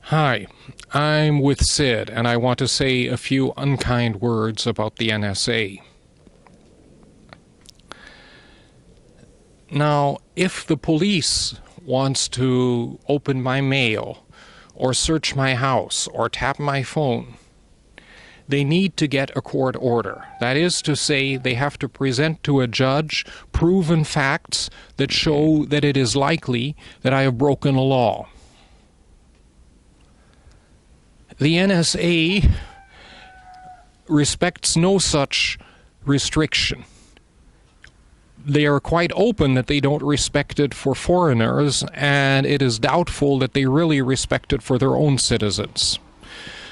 Hi, I'm with Sid, and I want to say a few unkind words about the NSA. Now, if the police wants to open my mail, or search my house, or tap my phone, they need to get a court order. That is to say, they have to present to a judge proven facts that show that it is likely that I have broken a law. The NSA respects no such restriction. They are quite open that they don't respect it for foreigners, and it is doubtful that they really respect it for their own citizens.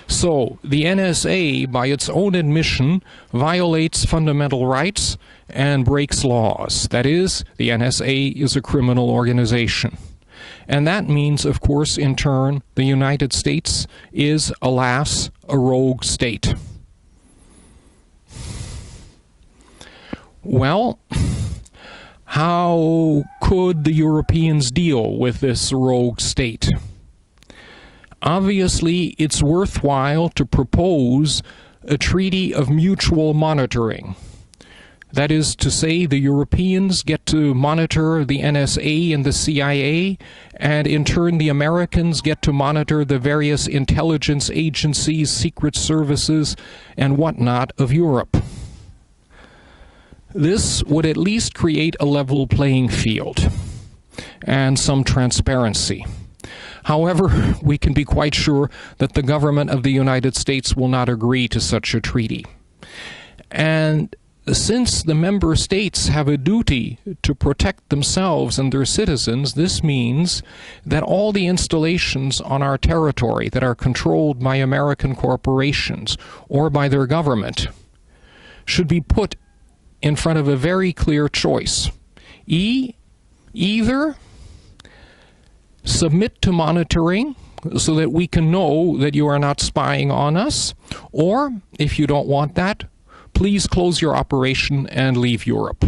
So, the NSA, by its own admission, violates fundamental rights and breaks laws. That is, the NSA is a criminal organization. And that means, of course, in turn, the United States is, alas, a rogue state. Well, how could the Europeans deal with this rogue state? Obviously, it's worthwhile to propose a treaty of mutual monitoring. That is to say, the Europeans get to monitor the NSA and the CIA, and in turn the Americans get to monitor the various intelligence agencies, secret services, and whatnot of Europe. This would at least create a level playing field and some transparency. However, we can be quite sure that the government of the United States will not agree to such a treaty. And since the member states have a duty to protect themselves and their citizens, this means that all the installations on our territory that are controlled by American corporations or by their government should be put in front of a very clear choice. Either submit to monitoring so that we can know that you are not spying on us, or if you don't want that, please close your operation and leave Europe.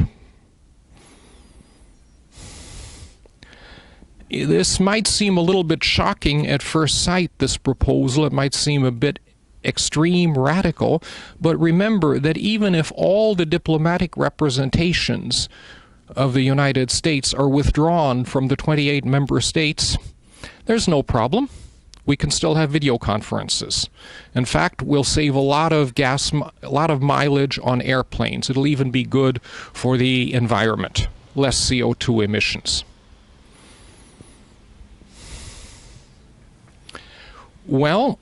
This might seem a little bit shocking at first sight, this proposal. It might seem a bit extreme, radical, but remember that even if all the diplomatic representations of the United States are withdrawn from the 28 member states, there's no problem. We can still have video conferences. In fact, we'll save a lot of gas, a lot of mileage on airplanes. It'll even be good for the environment, less CO2 emissions. Well,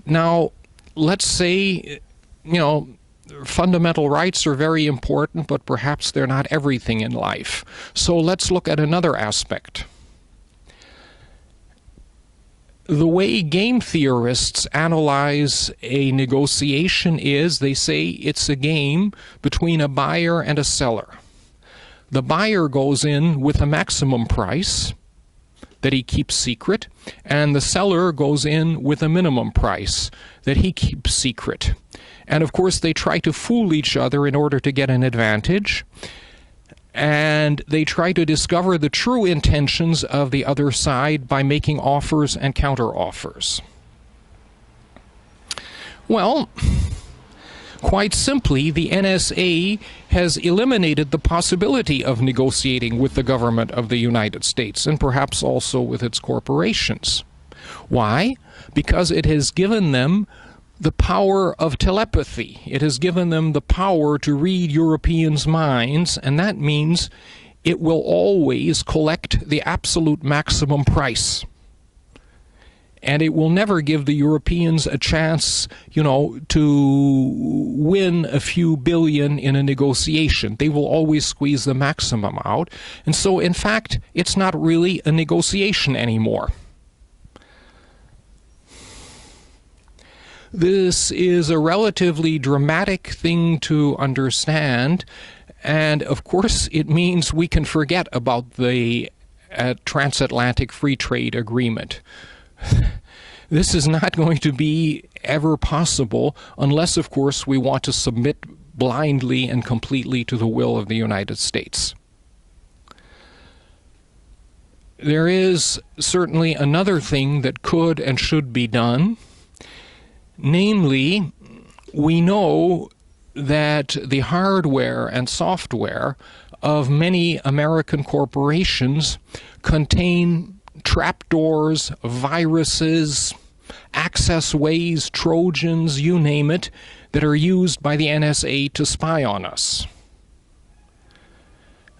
now, let's say, fundamental rights are very important, but perhaps they're not everything in life. So let's look at another aspect. The way game theorists analyze a negotiation is, they say it's a game between a buyer and a seller. The buyer goes in with a maximum price that he keeps secret, and the seller goes in with a minimum price that he keeps secret. And of course they try to fool each other in order to get an advantage, and they try to discover the true intentions of the other side by making offers and counter-offers. Well, quite simply, the NSA has eliminated the possibility of negotiating with the government of the United States, and perhaps also with its corporations. Why? Because it has given them the power of telepathy. It has given them the power to read Europeans' minds, and that means it will always collect the absolute maximum price. And it will never give the Europeans a chance, to win a few billion in a negotiation. They will always squeeze the maximum out. And so, in fact, it's not really a negotiation anymore. This is a relatively dramatic thing to understand, and of course it means we can forget about the transatlantic free trade agreement. This is not going to be ever possible unless, of course, we want to submit blindly and completely to the will of the United States. There is certainly another thing that could and should be done. Namely, we know that the hardware and software of many American corporations contain trapdoors, viruses, access ways, Trojans, you name it, that are used by the NSA to spy on us.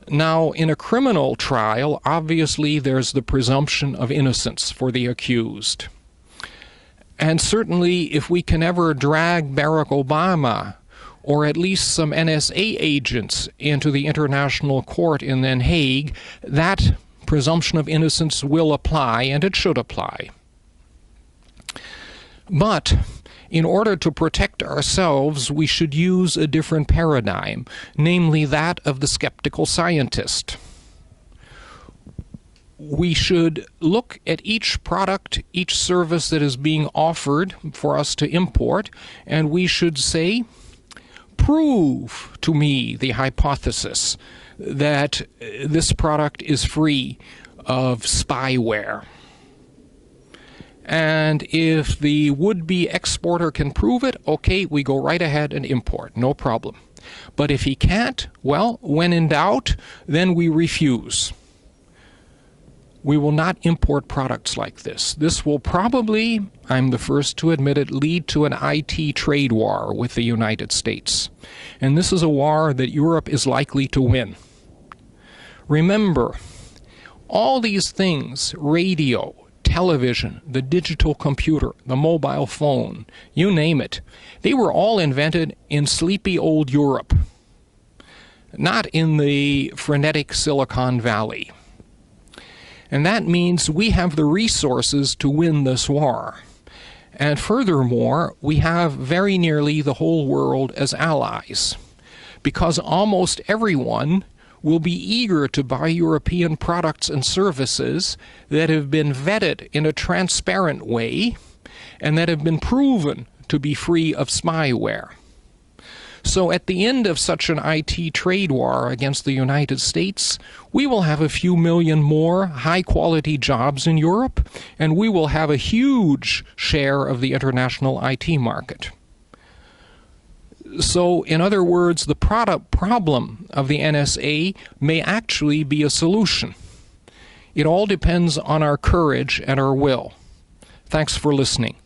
Now, in a criminal trial, obviously there's the presumption of innocence for the accused. And certainly, if we can ever drag Barack Obama, or at least some NSA agents, into the International Court in Den Haag, that presumption of innocence will apply, and it should apply. But in order to protect ourselves, we should use a different paradigm, namely that of the skeptical scientist. We should look at each product, each service that is being offered for us to import, and we should say, prove to me the hypothesis that this product is free of spyware. And if the would-be exporter can prove it, okay, we go right ahead and import, no problem. But if he can't, well, when in doubt, then we refuse. We will not import products like this. This will probably, I'm the first to admit it, lead to an IT trade war with the United States. And this is a war that Europe is likely to win. Remember, all these things, radio, television, the digital computer, the mobile phone, you name it, they were all invented in sleepy old Europe, not in the frenetic Silicon Valley. And that means we have the resources to win this war. And furthermore, we have very nearly the whole world as allies, because almost everyone will be eager to buy European products and services that have been vetted in a transparent way and that have been proven to be free of spyware. So at the end of such an IT trade war against the United States, we will have a few million more high-quality jobs in Europe, and we will have a huge share of the international IT market. So, in other words, the product problem of the NSA may actually be a solution. It all depends on our courage and our will. Thanks for listening.